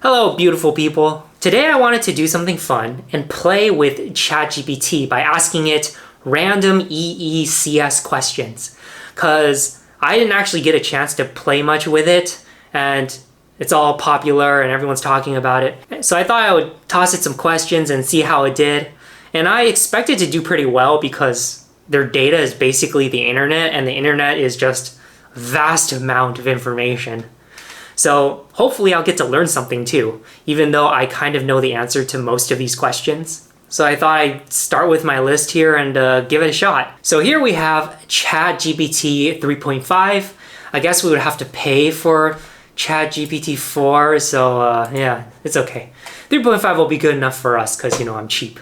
Hello, beautiful people. Today I wanted to do something fun and play with ChatGPT by asking it random EECS questions. Because I didn't actually get a chance to play much with it, and it's all popular and everyone's talking about it. So I thought I would toss it some questions and see how it did. And I expected to do pretty well because their data is basically the internet, and the internet is just a vast amount of information. So hopefully I'll get to learn something too, even though I kind of know the answer to most of these questions. So I thought I'd start with my list here and give it a shot. So here we have ChatGPT 3.5. I guess we would have to pay for ChatGPT 4, so yeah, it's okay. 3.5 will be good enough for us because, I'm cheap.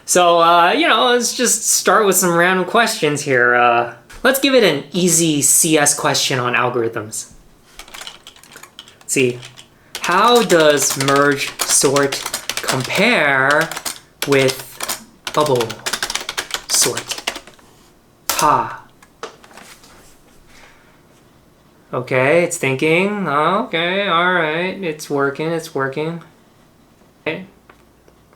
So, let's just start with some random questions here. Let's give it an easy CS question on algorithms. See, how does merge sort compare with bubble sort? Ha. Okay, it's thinking. Okay, all right, it's working. Okay.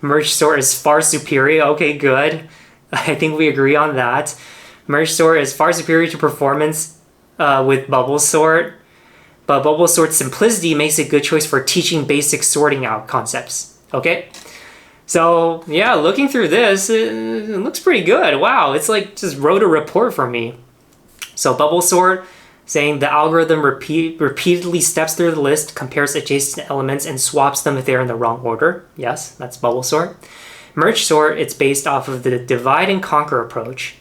Merge sort is far superior. Okay, good. I think we agree on that. Merge sort is far superior to performance with bubble sort. But bubble sort's simplicity makes it a good choice for teaching basic sorting out concepts. Okay? So, yeah, looking through this, it looks pretty good. Wow, it's like just wrote a report for me. So bubble sort, saying the algorithm repeatedly steps through the list, compares adjacent elements, and swaps them if they're in the wrong order. Yes, that's bubble sort. Merge sort, it's based off of the divide and conquer approach.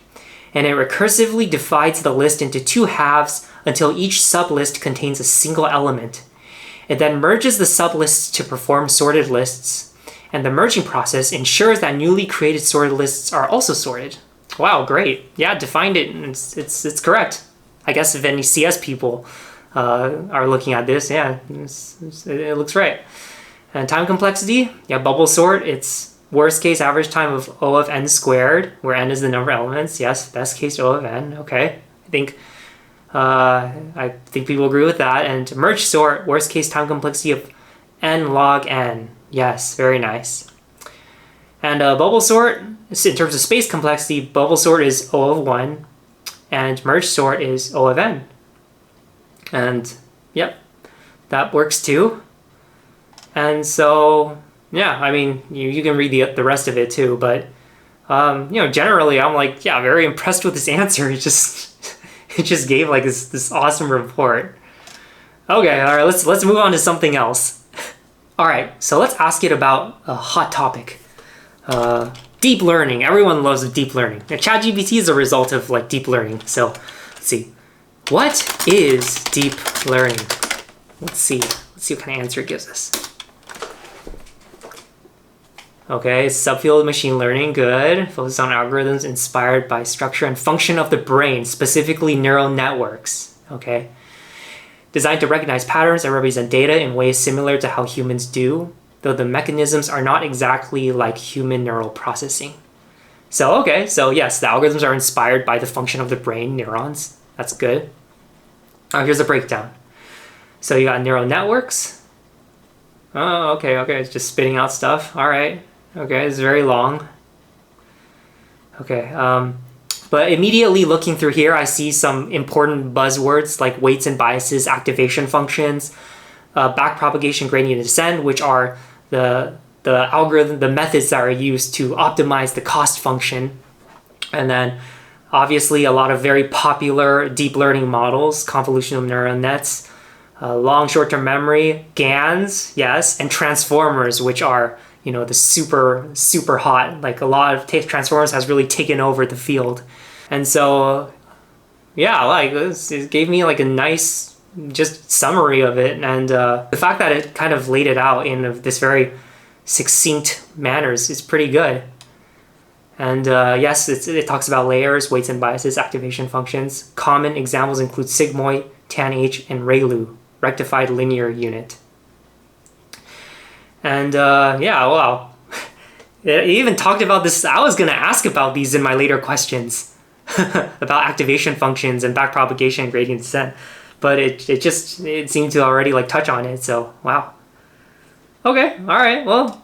And it recursively divides the list into two halves until each sublist contains a single element. It then merges the sublists to perform sorted lists, and the merging process ensures that newly created sorted lists are also sorted. Wow, great. Yeah, defined it, and it's correct. I guess if any CS people are looking at this, yeah, it looks right. And time complexity, yeah, bubble sort, it's worst case average time of O of n squared, where n is the number of elements. Yes, best case O of n. Okay, I think people agree with that. And merge sort, worst case time complexity of n log n. Yes, very nice. And bubble sort, in terms of space complexity, bubble sort is O of 1, and merge sort is O of n. And yep, that works too. And so, yeah, I mean, you can read the rest of it too, but generally I'm like, yeah, very impressed with this answer. It just gave like this awesome report. Okay, all right, let's move on to something else. All right, so let's ask it about a hot topic. Deep learning. Everyone loves deep learning. Now, ChatGPT is a result of like deep learning. So let's see. What is deep learning? Let's see what kind of answer it gives us. Okay, subfield of machine learning, good. Focus on algorithms inspired by structure and function of the brain, specifically neural networks. Okay. Designed to recognize patterns and represent data in ways similar to how humans do, though the mechanisms are not exactly like human neural processing. So yes, the algorithms are inspired by the function of the brain, neurons. That's good. Here's a breakdown. So you got neural networks. Oh, okay, it's just spitting out stuff. All right. Okay, it's very long. Okay, but immediately looking through here, I see some important buzzwords like weights and biases, activation functions, backpropagation, gradient descent, which are the algorithm, the methods that are used to optimize the cost function. And then obviously a lot of very popular deep learning models, convolutional neural nets, long short-term memory, GANs, yes, and transformers, which are the super hot, like a lot of transformers has really taken over the field. And so, yeah, like it gave me like a nice just summary of it. And the fact that it kind of laid it out in this very succinct manners is pretty good. And yes, it talks about layers, weights and biases, activation functions. Common examples include sigmoid, tanh, and ReLU, rectified linear unit. And wow. It even talked about this. I was going to ask about these in my later questions about activation functions and backpropagation and gradient descent. But it seemed to already like touch on it. So, wow. Okay, all right, well,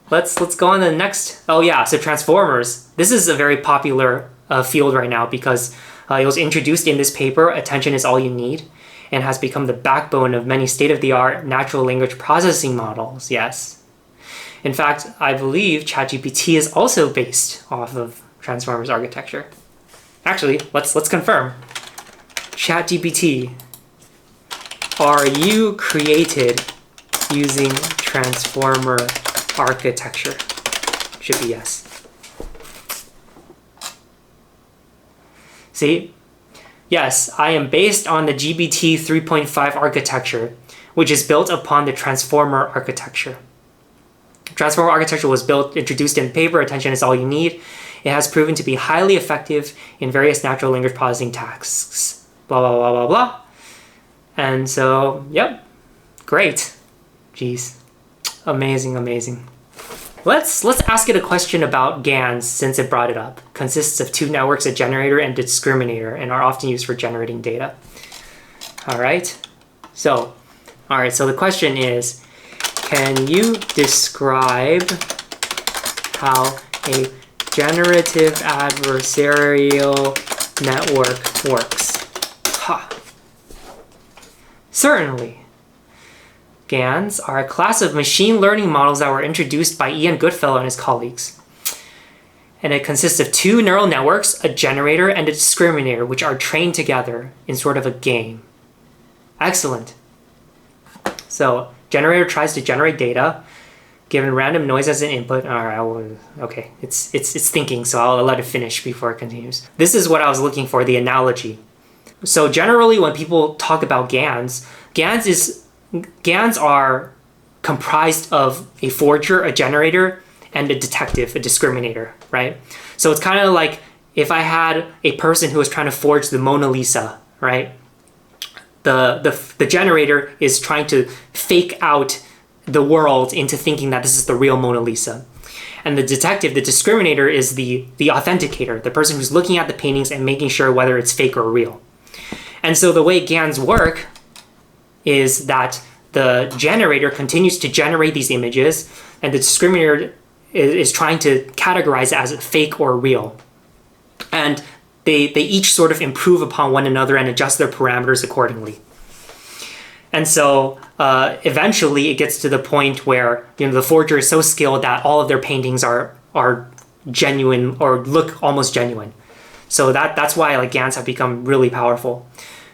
let's go on to the next. Oh yeah, so transformers. This is a very popular field right now because it was introduced in this paper, Attention is All You Need, and has become the backbone of many state-of-the-art natural language processing models, yes. In fact, I believe ChatGPT is also based off of transformers architecture. Actually, let's confirm. ChatGPT, are you created using transformer architecture? Should be yes. See? Yes, I am based on the GPT 3.5 architecture, which is built upon the transformer architecture. Transformer architecture was introduced in paper, Attention is All You Need. It has proven to be highly effective in various natural language processing tasks. Blah, blah, blah, blah, blah. And so, yep, great. Jeez, amazing, amazing. Let's ask it a question about GANs since it brought it up. Consists of two networks, a generator and discriminator, and are often used for generating data. All right, so the question is, can you describe how a generative adversarial network works? Ha. Certainly. GANs are a class of machine learning models that were introduced by Ian Goodfellow and his colleagues. And it consists of two neural networks, a generator and a discriminator, which are trained together in sort of a game. Excellent. So, generator tries to generate data, given random noise as an input. All right, okay, it's thinking, so I'll let it finish before it continues. This is what I was looking for, the analogy. So generally when people talk about GANs, GANs are comprised of a forger, a generator, and a detective, a discriminator, right? So it's kind of like if I had a person who was trying to forge the Mona Lisa, right? The generator is trying to fake out the world into thinking that this is the real Mona Lisa. And the detective, the discriminator, is the authenticator, the person who's looking at the paintings and making sure whether it's fake or real. And so the way GANs work is that the generator continues to generate these images, and the discriminator is trying to categorize it as fake or real. And they each sort of improve upon one another and adjust their parameters accordingly. And so eventually it gets to the point where the forger is so skilled that all of their paintings are genuine or look almost genuine. So that's why like GANs have become really powerful.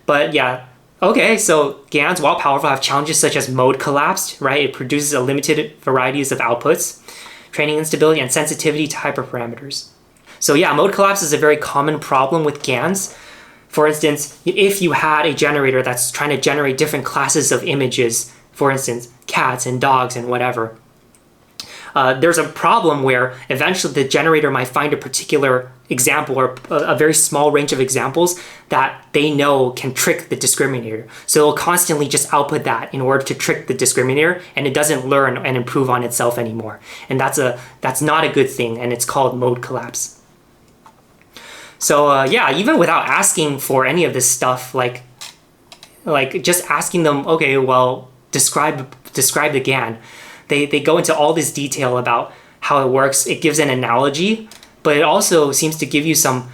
But yeah, okay, so GANs, while powerful, have challenges such as mode collapse, right? It produces a limited varieties of outputs, training instability, and sensitivity to hyperparameters. So yeah, mode collapse is a very common problem with GANs. For instance, if you had a generator that's trying to generate different classes of images, for instance, cats and dogs and whatever, there's a problem where eventually the generator might find a particular example or a very small range of examples that they know can trick the discriminator. So it'll constantly just output that in order to trick the discriminator, and it doesn't learn and improve on itself anymore. And that's not a good thing, and it's called mode collapse. So yeah, even without asking for any of this stuff, like just asking them, okay, well, describe the GAN. They go into all this detail about how it works. It gives an analogy, but it also seems to give you some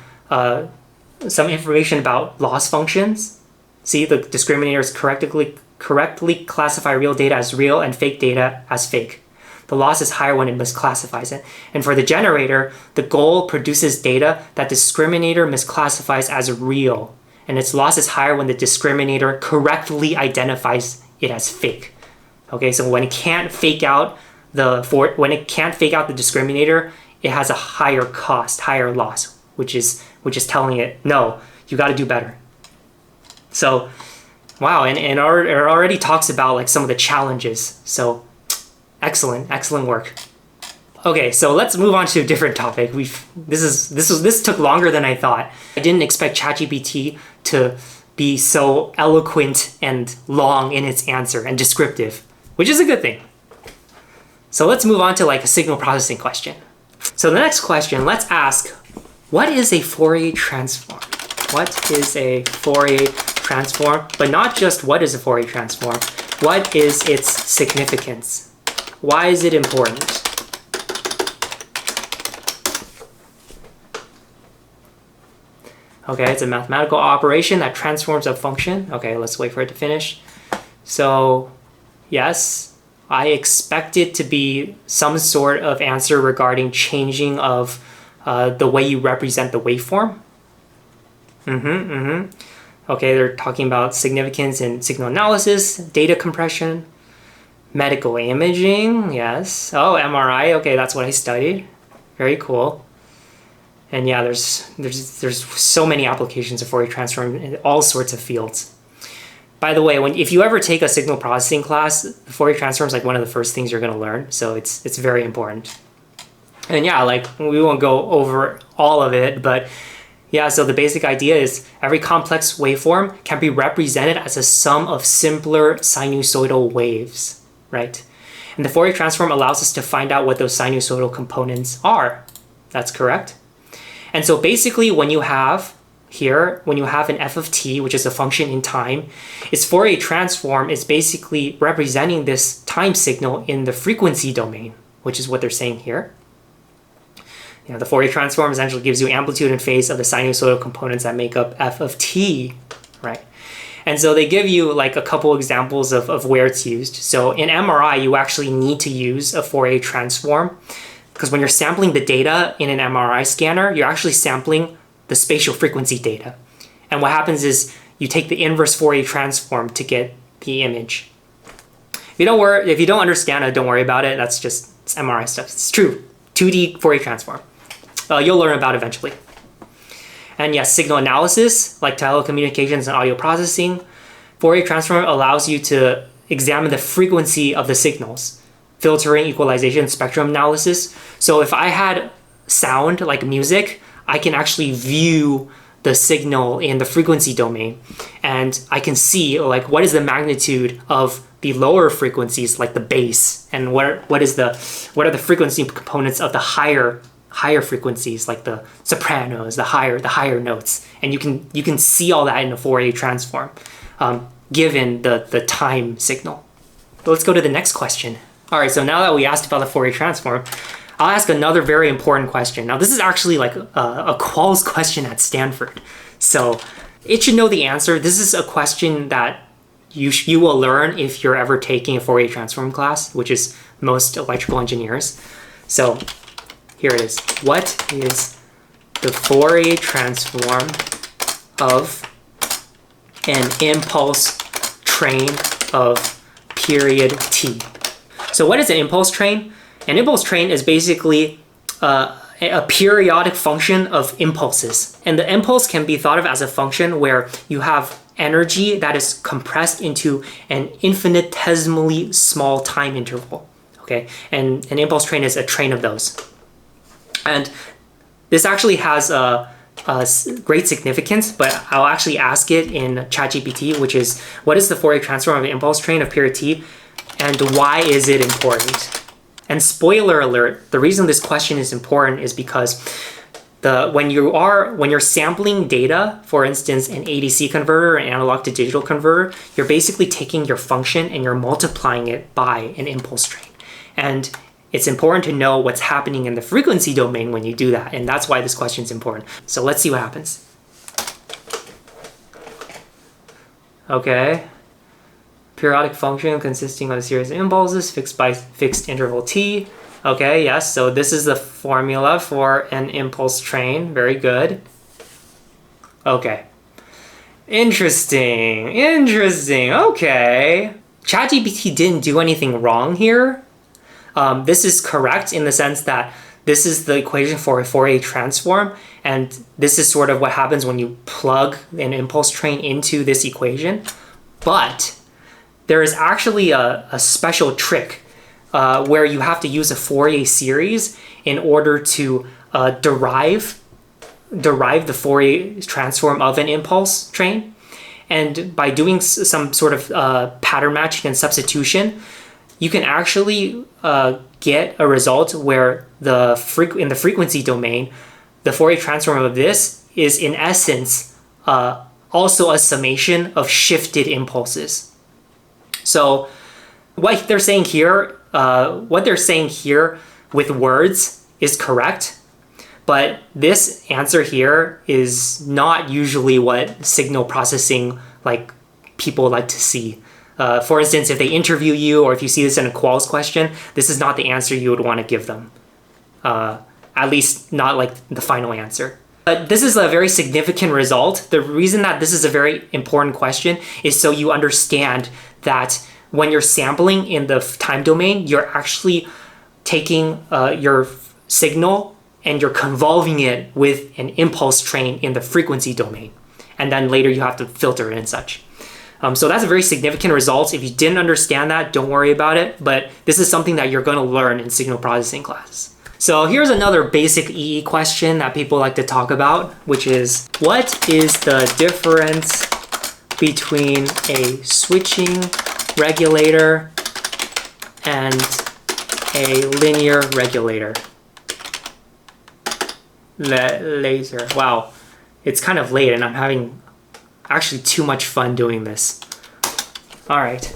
information about loss functions. See, the discriminators correctly classify real data as real and fake data as fake. The loss is higher when it misclassifies it. And for the generator, the goal produces data that discriminator misclassifies as real, and its loss is higher when the discriminator correctly identifies it as fake. Okay, so when it can't fake out the discriminator, it has a higher cost, higher loss, which is telling it, no, you got to do better. So, wow, and it already talks about like some of the challenges. So, excellent work. Okay, so let's move on to a different topic. This took longer than I thought. I didn't expect ChatGPT to be so eloquent and long in its answer and descriptive, which is a good thing. So let's move on to like a signal processing question. So the next question, let's ask, what is a Fourier transform? What is a Fourier transform? But not just what is a Fourier transform, what is its significance? Why is it important? Okay, it's a mathematical operation that transforms a function. Okay, let's wait for it to finish. So, yes, I expect it to be some sort of answer regarding changing of the way you represent the waveform. Okay, they're talking about significance in signal analysis, data compression, medical imaging, yes. Oh, MRI, okay, that's what I studied. Very cool. And yeah, there's so many applications of Fourier transform in all sorts of fields. By the way, if you ever take a signal processing class, Fourier transform is like one of the first things you're going to learn. So it's very important. And yeah, like we won't go over all of it, but yeah, so the basic idea is every complex waveform can be represented as a sum of simpler sinusoidal waves, right? And the Fourier transform allows us to find out what those sinusoidal components are. That's correct. And so basically when you have an f of t, which is a function in time, its Fourier transform is basically representing this time signal in the frequency domain, which is what they're saying here. You know, the Fourier transform essentially gives you amplitude and phase of the sinusoidal components that make up f of t, right? And so they give you like a couple examples of where it's used. So in MRI, you actually need to use a Fourier transform because when you're sampling the data in an MRI scanner, you're actually sampling the spatial frequency data. And what happens is you take the inverse Fourier transform to get the image. If you don't understand it, don't worry about it. It's MRI stuff. It's true. 2D Fourier transform. You'll learn about it eventually. And yes, signal analysis, like telecommunications and audio processing, Fourier transform allows you to examine the frequency of the signals, filtering, equalization, spectrum analysis. So if I had sound like music, I can actually view the signal in the frequency domain, and I can see like what is the magnitude of the lower frequencies like the bass, and what are the frequency components of the higher frequencies like the sopranos, the higher notes, and you can see all that in a Fourier transform given the time signal. But let's go to the next question. All right, so now that we asked about the Fourier transform, I'll ask another very important question. Now this is actually like a quals question at Stanford, so it should know the answer. This is a question that you will learn if you're ever taking a Fourier transform class, which is most electrical engineers. So here it is. What is the Fourier transform of an impulse train of period t? So what is an impulse train? An impulse train is basically a periodic function of impulses. And the impulse can be thought of as a function where you have energy that is compressed into an infinitesimally small time interval. Okay, and an impulse train is a train of those. And this actually has a great significance, but I'll actually ask it in ChatGPT, which is, what is the Fourier transform of an impulse train of period t, and why is it important? And spoiler alert, the reason this question is important is because when you're sampling data, for instance, an ADC converter, an analog to digital converter, you're basically taking your function and you're multiplying it by an impulse train. And it's important to know what's happening in the frequency domain when you do that. And that's why this question is important. So let's see what happens. Okay. Periodic function consisting of a series of impulses fixed by fixed interval t. Okay, yes, so this is the formula for an impulse train. Very good. Okay. Interesting. Okay. ChatGPT didn't do anything wrong here. This is correct in the sense that this is the equation for a Fourier transform, and this is sort of what happens when you plug an impulse train into this equation. But there is actually a special trick where you have to use a Fourier series in order to derive the Fourier transform of an impulse train. And by doing some sort of pattern matching and substitution, you can actually get a result where in the frequency domain, the Fourier transform of this is in essence also a summation of shifted impulses. So what they're saying here what they're saying here with words is correct, but this answer here is not usually what signal processing like people like to see. For instance, if they interview you or if you see this in a quals question, this is not the answer you would want to give them. At least not like the final answer. But this is a very significant result. The reason that this is a very important question is so you understand that when you're sampling in the time domain, you're actually taking your signal and you're convolving it with an impulse train in the frequency domain. And then later you have to filter it and such. So that's a very significant result. If you didn't understand that, don't worry about it. But this is something that you're going to learn in signal processing classes. So here's another basic EE question that people like to talk about, which is, what is the difference between a switching regulator and a linear regulator? Laser. Wow, it's kind of late and I'm having actually too much fun doing this. All right.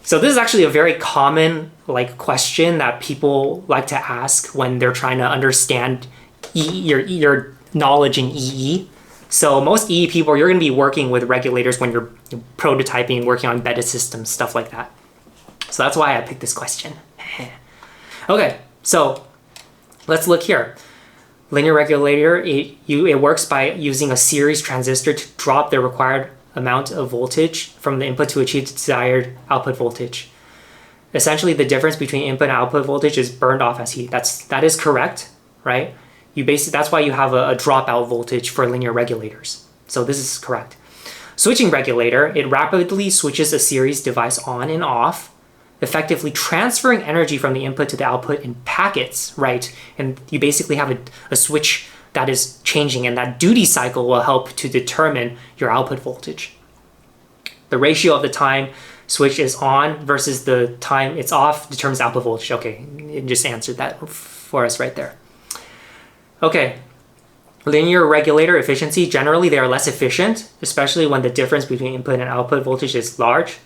So this is actually a very common question that people like to ask when they're trying to understand your knowledge in EE. So most EE people, you're going to be working with regulators when you're prototyping, working on beta systems, stuff like that. So that's why I picked this question. Okay, so let's look here. Linear regulator, it works by using a series transistor to drop the required amount of voltage from the input to achieve the desired output voltage. Essentially, the difference between input and output voltage is burned off as heat. That is correct, right? That's why you have a dropout voltage for linear regulators. So this is correct. Switching regulator, it rapidly switches a series device on and off, effectively transferring energy from the input to the output in packets, right? And you basically have a switch that is changing, and that duty cycle will help to determine your output voltage. The ratio of the time switch is on versus the time it's off determines output voltage. Okay, it just answered that for us right there. Okay, linear regulator efficiency, generally they are less efficient, especially when the difference between input and output voltage is large,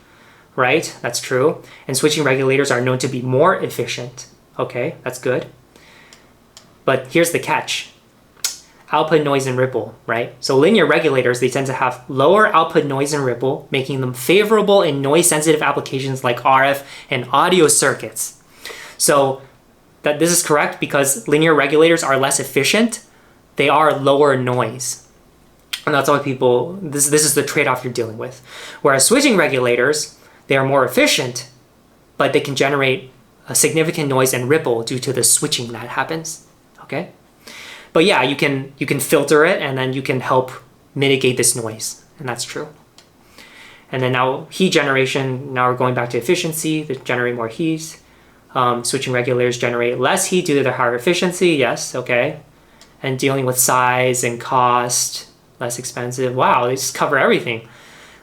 right? That's true. And switching regulators are known to be more efficient. Okay, that's good. But here's the catch. Output noise and ripple, right? So linear regulators, they tend to have lower output noise and ripple, making them favorable in noise-sensitive applications like RF and audio circuits. So this is correct because linear regulators are less efficient. They are lower noise. And that's why this is the trade-off you're dealing with. Whereas switching regulators, they are more efficient, but they can generate a significant noise and ripple due to the switching that happens, okay? But yeah, you can filter it and then you can help mitigate this noise, and that's true. And then now heat generation, now we're going back to efficiency, they generate more heat. Switching regulators generate less heat due to their higher efficiency, yes, okay. And dealing with size and cost, less expensive. Wow, they just cover everything.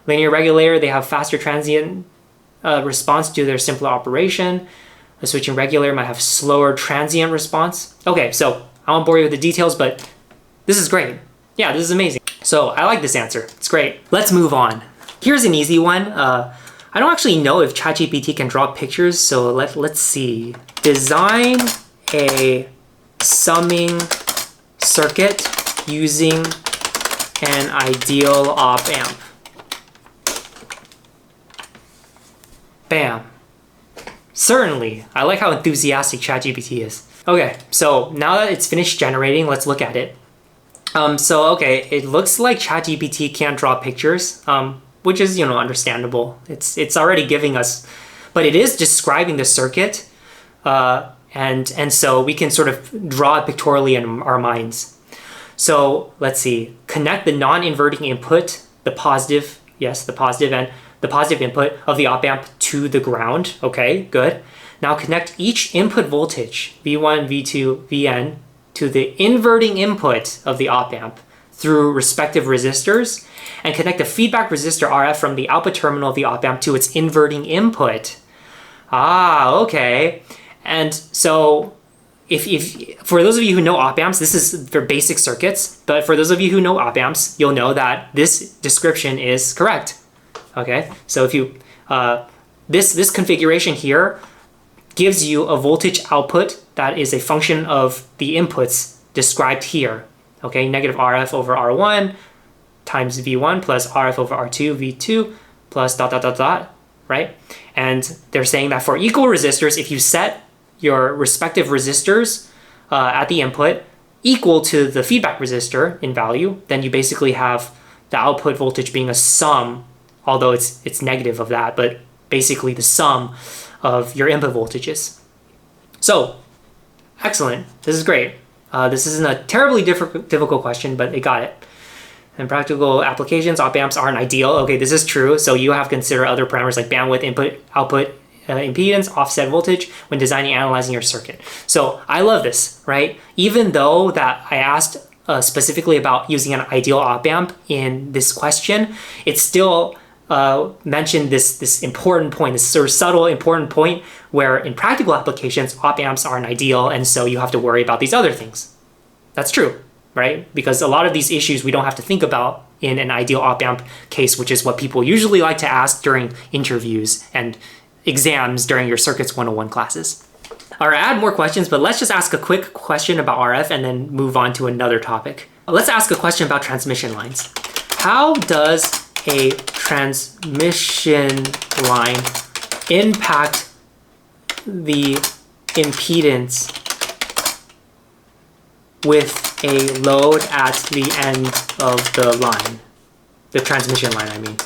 Linear regulator, they have faster transient response due to their simpler operation. A switching regulator might have slower transient response. Okay, so I won't bore you with the details, but this is great. Yeah, this is amazing. So I like this answer. It's great. Let's move on. Here's an easy one. I don't actually know if ChatGPT can draw pictures, so let's see. Design a summing circuit using an ideal op amp. Bam. Certainly. I like how enthusiastic ChatGPT is. Okay, so now that it's finished generating, let's look at it. Okay, it looks like ChatGPT can't draw pictures, which is, understandable. It's already giving us, but it is describing the circuit, and so we can sort of draw it pictorially in our minds. So let's see, connect the non-inverting input, the positive input of the op amp to the ground. Okay, good. Now connect each input voltage, V1, V2, Vn, to the inverting input of the op amp through respective resistors, and connect the feedback resistor RF from the output terminal of the op amp to its inverting input. Ah, okay. And so if for those of you who know op amps, this is for basic circuits, but for those of you who know op amps, you'll know that this description is correct. Okay, so if you this configuration here gives you a voltage output that is a function of the inputs described here. Okay, negative RF over R1 times V1 plus RF over R2 V2 plus dot dot dot dot, right? And they're saying that for equal resistors, if you set your respective resistors at the input equal to the feedback resistor in value, then you basically have the output voltage being a sum, although it's negative of that, but basically the sum of your input voltages. So, excellent. This is great. This isn't a terribly difficult question, but it got it. In practical applications, op amps aren't ideal. Okay, this is true. So you have to consider other parameters like bandwidth, input, output, impedance, offset voltage when designing and analyzing your circuit. So I love this, right? Even though that I asked specifically about using an ideal op amp in this question, it still mentioned this important point, this sort of subtle important point where in practical applications, op amps aren't ideal, and so you have to worry about these other things. That's true, right? Because a lot of these issues we don't have to think about in an ideal op amp case, which is what people usually like to ask during interviews and exams during your Circuits 101 classes. All right, I had more questions, but let's just ask a quick question about RF and then move on to another topic. Let's ask a question about transmission lines. How does a transmission line impact the impedance with a load at the end of the line? The transmission line, I mean.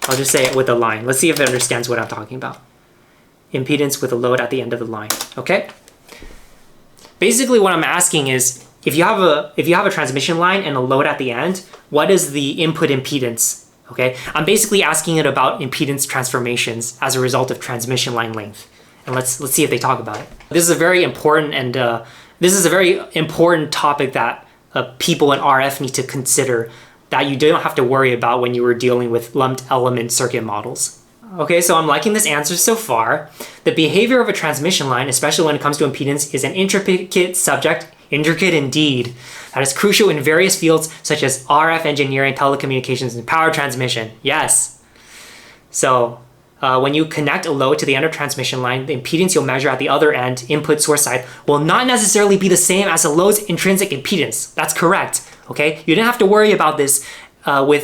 I'll just say it with a line. Let's see if it understands what I'm talking about. Impedance with a load at the end of the line, okay? Basically what I'm asking is, if you have a transmission line and a load at the end, what is the input impedance? Okay, I'm basically asking it about impedance transformations as a result of transmission line length, and let's see if they talk about it. This is a very important topic that people in RF need to consider that you don't have to worry about when you were dealing with lumped element circuit models. Okay, so I'm liking this answer so far. The behavior of a transmission line, especially when it comes to impedance, is an intricate subject. Intricate indeed. That is crucial in various fields such as RF engineering, telecommunications, and power transmission. Yes. So when you connect a load to the end of transmission line, the impedance you'll measure at the other end, input source side, will not necessarily be the same as the load's intrinsic impedance. That's correct. Okay, you didn't have to worry about this when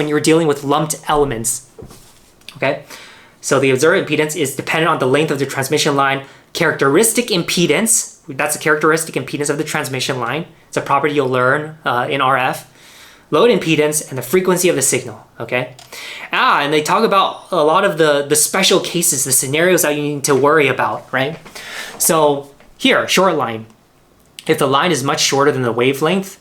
you were dealing with lumped elements. Okay, so the observed impedance is dependent on the length of the transmission line. Characteristic impedance, that's a characteristic impedance of the transmission line. It's a property you'll learn in RF. Load impedance and the frequency of the signal, okay? And they talk about a lot of the special cases, the scenarios that you need to worry about, right? So here, short line. If the line is much shorter than the wavelength,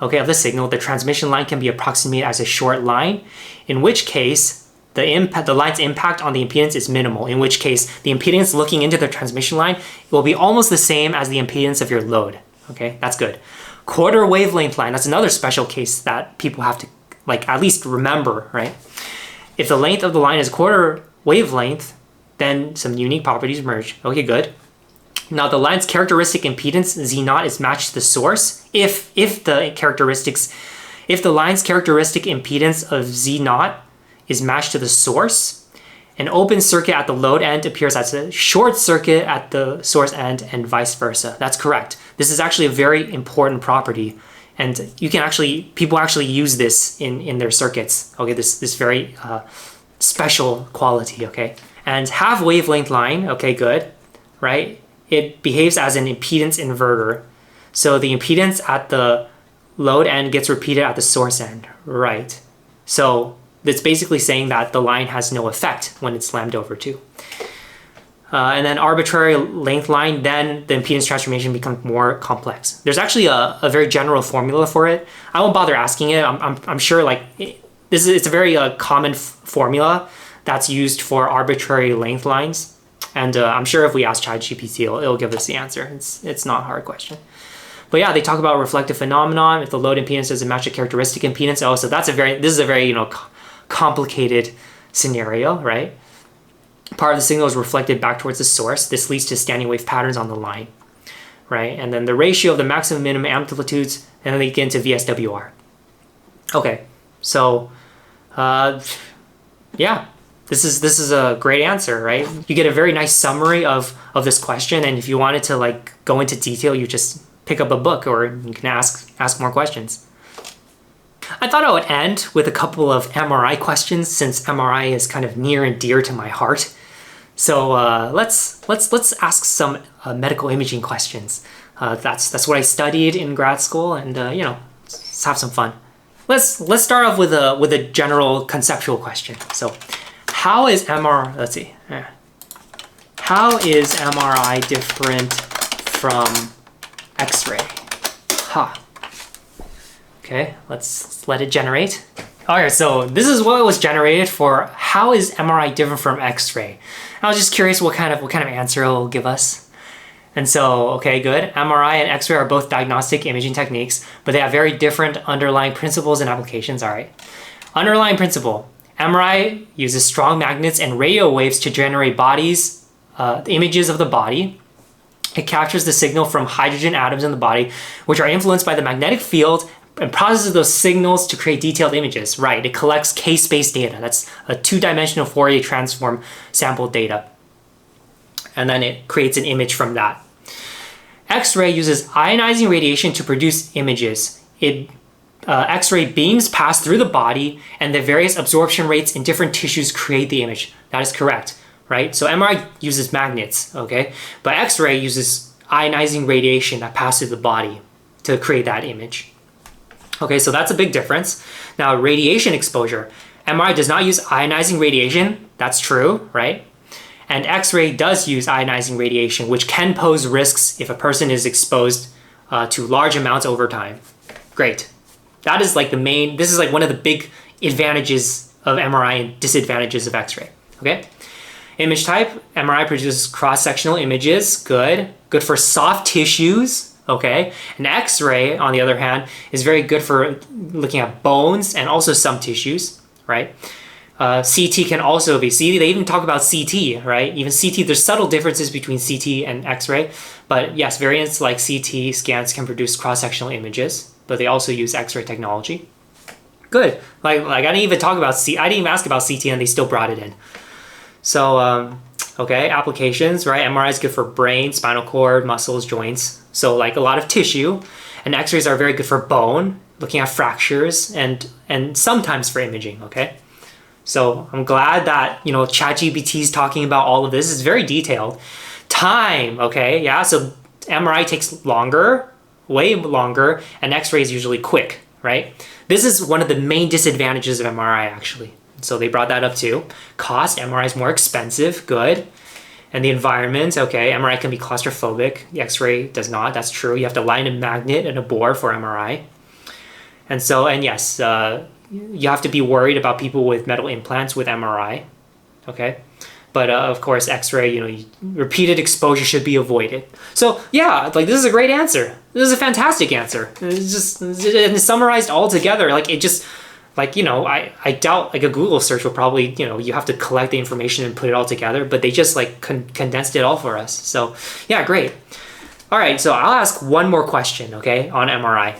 okay, of the signal, the transmission line can be approximated as a short line, in which case the line's impact on the impedance is minimal, in which case the impedance looking into the transmission line will be almost the same as the impedance of your load. Okay, that's good. Quarter wavelength line, that's another special case that people have to at least remember, right? If the length of the line is quarter wavelength, then some unique properties emerge. Okay, good. Now the line's characteristic impedance Z0 is matched to the source. If the line's characteristic impedance of Z0 is matched to the source, an open circuit at the load end appears as a short circuit at the source end and vice versa. That's correct. This is actually a very important property, and people actually use this in their circuits. Okay, this very special quality. Okay, and half wavelength line. Okay, good, right? It behaves as an impedance inverter, so the impedance at the load end gets repeated at the source end, right? So that's basically saying that the line has no effect when it's slammed over too. And then arbitrary length line, then the impedance transformation becomes more complex. There's actually a very general formula for it. I won't bother asking it. I'm sure it's a very common formula that's used for arbitrary length lines. And I'm sure if we ask ChatGPT, it'll give us the answer. It's not a hard question. But yeah, they talk about reflective phenomenon. If the load impedance doesn't match the characteristic impedance, so this is a very complicated scenario, right? Part of the signal is reflected back towards the source. This leads to standing wave patterns on the line, right? And then the ratio of the maximum minimum amplitudes, and then they get into VSWR. Okay, so yeah, This is a great answer, right? You get a very nice summary of this question, and if you wanted to like go into detail, you just pick up a book or you can ask more questions. I thought I would end with a couple of MRI questions since MRI is kind of near and dear to my heart. So let's ask some medical imaging questions. That's what I studied in grad school, and you know, let's have some fun. Let's start off with a general conceptual question. So, how is MRI different from X-ray? Okay, let's let it generate. All right, so this is what was generated for how is MRI different from X-ray? I was just curious what kind of answer it'll give us. And so, okay, good. MRI and X-ray are both diagnostic imaging techniques, but they have very different underlying principles and applications. All right. Underlying principle. MRI uses strong magnets and radio waves to generate the images of the body. It captures the signal from hydrogen atoms in the body, which are influenced by the magnetic field and processes those signals to create detailed images. Right. It collects K-space data. That's a two-dimensional Fourier transform sample data. And then it creates an image from that. X-ray uses ionizing radiation to produce images. X-ray beams pass through the body, and the various absorption rates in different tissues create the image. That is correct, right? So MRI uses magnets, okay? But X-ray uses ionizing radiation that passes through the body to create that image. Okay, so that's a big difference. Now, radiation exposure. MRI does not use ionizing radiation. That's true, right? And X-ray does use ionizing radiation, which can pose risks if a person is exposed to large amounts over time. Great. That is like this is like one of the big advantages of MRI and disadvantages of X-ray, okay? Image type, MRI produces cross-sectional images, good. Good for soft tissues, okay? And X-ray, on the other hand, is very good for looking at bones and also some tissues, right? CT can also be, see, they even talk about CT, right? Even CT, there's subtle differences between CT and X-ray, but yes, variants like CT scans can produce cross-sectional images, but they also use X-ray technology. Good. Like I didn't even talk about I didn't even ask about CT and they still brought it in. So, okay, applications, right? MRI is good for brain, spinal cord, muscles, joints. So like a lot of tissue, and X-rays are very good for bone, looking at fractures, and sometimes for imaging, okay? So I'm glad that, you know, ChatGPT is talking about all of this. It's very detailed. Time, okay, yeah, so MRI takes longer, way longer, and X-ray is usually quick, right? This is one of the main disadvantages of MRI, actually. So they brought that up too. Cost, MRI is more expensive, good. And the environment, okay, MRI can be claustrophobic. The X-ray does not, that's true. You have to line a magnet and a bore for MRI. And so, and yes, you have to be worried about people with metal implants with MRI, okay? But of course, X-ray, you know, repeated exposure should be avoided. So yeah, like this is a great answer. This is a fantastic answer. It's summarized all together. Like it just, like, you know, I doubt like a Google search will probably, you know, you have to collect the information and put it all together, but they just like condensed it all for us. So yeah, great. All right, so I'll ask one more question, okay, on MRI.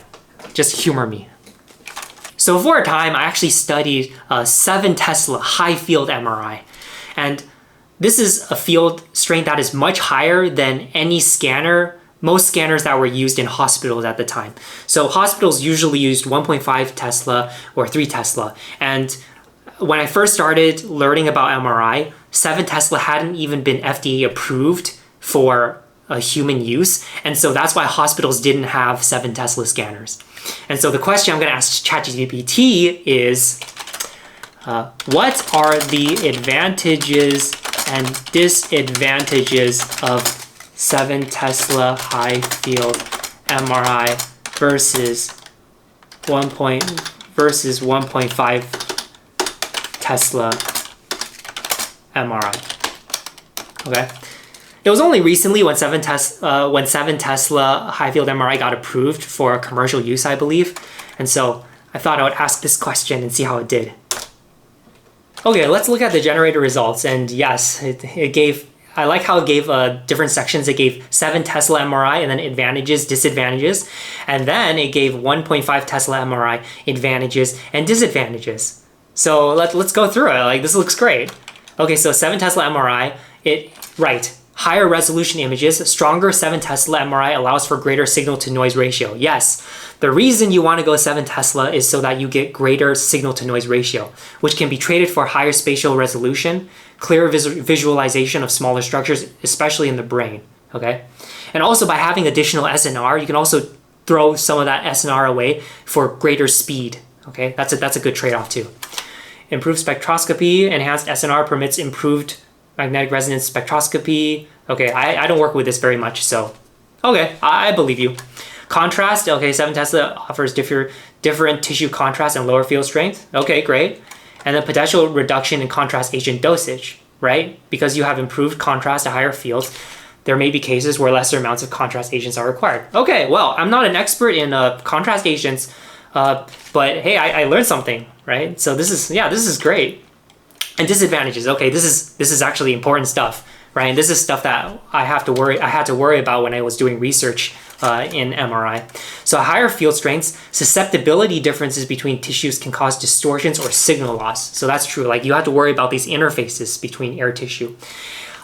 Just humor me. So for a time, I actually studied 7 Tesla high field MRI. And this is a field strength that is much higher than any scanner, most scanners that were used in hospitals at the time. So hospitals usually used 1.5 Tesla or 3 Tesla. And when I first started learning about MRI, 7 Tesla hadn't even been FDA approved for human use. And so that's why hospitals didn't have 7 Tesla scanners. And so the question I'm going to ask ChatGPT is, what are the advantages and disadvantages of 7 Tesla high field MRI versus 1.5 Tesla MRI? Okay. It was only recently when 7 Tesla high field MRI got approved for commercial use, I believe. And so I thought I would ask this question and see how it did. Okay, let's look at the generated results. And yes, it gave, I like how it gave different sections. It gave 7 Tesla MRI and then advantages, disadvantages. And then it gave 1.5 Tesla MRI advantages and disadvantages. So let's go through it. Like, this looks great. Okay, so 7 Tesla MRI, right. Higher resolution images, stronger 7 Tesla MRI allows for greater signal to noise ratio. Yes, the reason you want to go 7 Tesla is so that you get greater signal to noise ratio, which can be traded for higher spatial resolution, clearer visualization of smaller structures, especially in the brain, okay? And also by having additional SNR, you can also throw some of that SNR away for greater speed, okay? That's a good trade-off too. Improved spectroscopy, enhanced SNR permits improved magnetic resonance spectroscopy. Okay, I don't work with this very much, so okay, I believe you. Contrast, okay, 7 Tesla offers different tissue contrast and lower field strength. Okay, great. And then potential reduction in contrast agent dosage, right? Because you have improved contrast at higher fields, there may be cases where lesser amounts of contrast agents are required. Okay, well, I'm not an expert in contrast agents, but hey, I learned something, right? So this is great. And disadvantages, okay, this is actually important stuff, right? And this is stuff that I had to worry about when I was doing research in MRI. So higher field strengths, susceptibility differences between tissues can cause distortions or signal loss. So that's true. Like you have to worry about these interfaces between air tissue.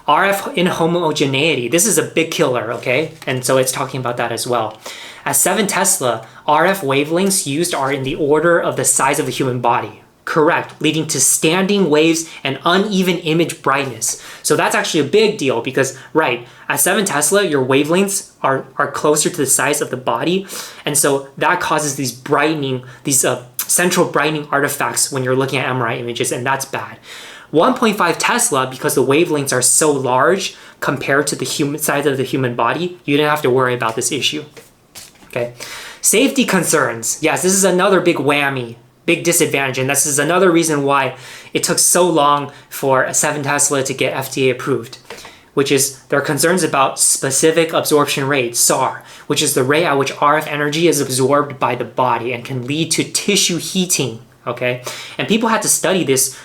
RF inhomogeneity, this is a big killer, okay? And so it's talking about that as well. At 7 Tesla, RF wavelengths used are in the order of the size of the human body. Correct, leading to standing waves and uneven image brightness. So that's actually a big deal because, right, at 7 Tesla, your wavelengths are closer to the size of the body. And so that causes these central brightening artifacts when you're looking at MRI images, and that's bad. 1.5 Tesla, because the wavelengths are so large compared to the size of the human body, you didn't have to worry about this issue. Okay, safety concerns. Yes, this is another big whammy. Big disadvantage, and this is another reason why it took so long for 7 Tesla to get FDA approved, which is there are concerns about specific absorption rate, SAR, which is the rate at which RF energy is absorbed by the body and can lead to tissue heating, okay? And people had to study this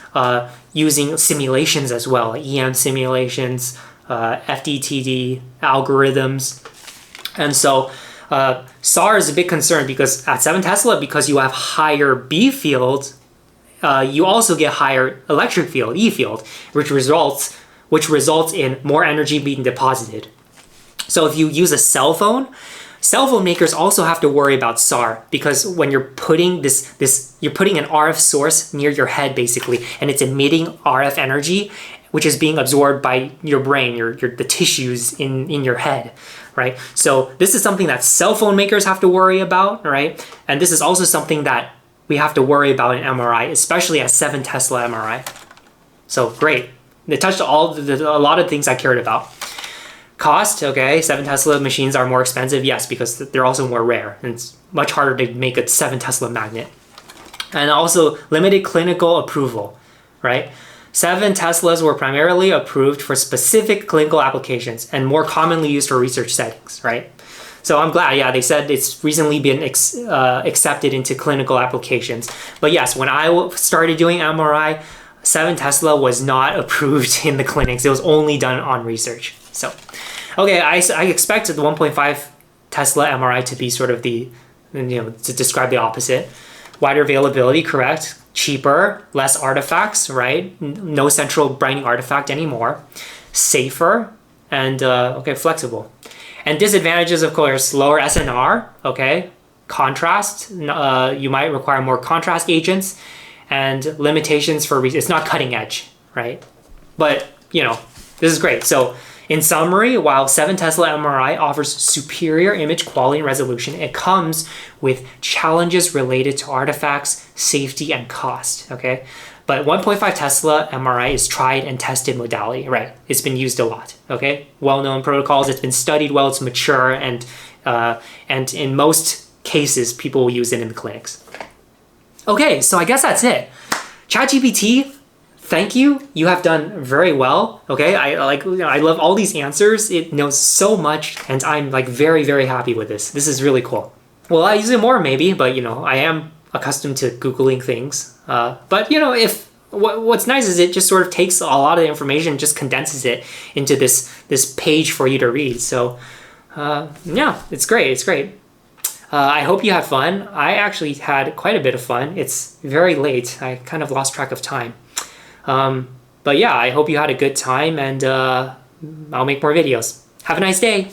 using simulations as well, EM simulations, FDTD algorithms, and so SAR is a big concern because at 7 Tesla, because you have higher B field, you also get higher electric field, E field, which results in more energy being deposited. So if you use a cell phone makers also have to worry about SAR because when you're putting you're putting an RF source near your head basically, and it's emitting RF energy, which is being absorbed by your brain, the tissues in your head. Right? So this is something that cell phone makers have to worry about, right? And this is also something that we have to worry about in MRI, especially at 7 Tesla MRI. So great. They touched a lot of things I cared about. Cost, okay, 7 Tesla machines are more expensive, yes, because they're also more rare. And it's much harder to make a 7 Tesla magnet. And also limited clinical approval, right? 7 Teslas were primarily approved for specific clinical applications and more commonly used for research settings, right? So I'm glad, yeah, they said it's recently been accepted into clinical applications. But yes, when I started doing MRI, 7 Tesla was not approved in the clinics. It was only done on research. So, okay, I expected the 1.5 Tesla MRI to be sort of to describe the opposite. Wider availability, correct. Cheaper, less artifacts, right? No central brightening artifact anymore. Safer, and flexible. And disadvantages, of course, lower SNR, okay? Contrast, you might require more contrast agents, and limitations for, it's not cutting edge, right? But, this is great. So, in summary, while 7 Tesla MRI offers superior image quality and resolution, it comes with challenges related to artifacts, safety, and cost, okay? But 1.5 Tesla MRI is tried and tested modality, right? It's been used a lot, okay? Well-known protocols, it's been studied well, it's mature, and in most cases, people will use it in the clinics. Okay, so I guess that's it. ChatGPT, thank you. You have done very well. Okay, I love all these answers. It knows so much, and I'm very, very happy with this. This is really cool. Well, I use it more maybe, but I am accustomed to Googling things. But what's nice is it just sort of takes a lot of the information, just condenses it into this page for you to read. So yeah, it's great. It's great. I hope you had fun. I actually had quite a bit of fun. It's very late. I kind of lost track of time. But yeah, I hope you had a good time, and I'll make more videos. Have a nice day!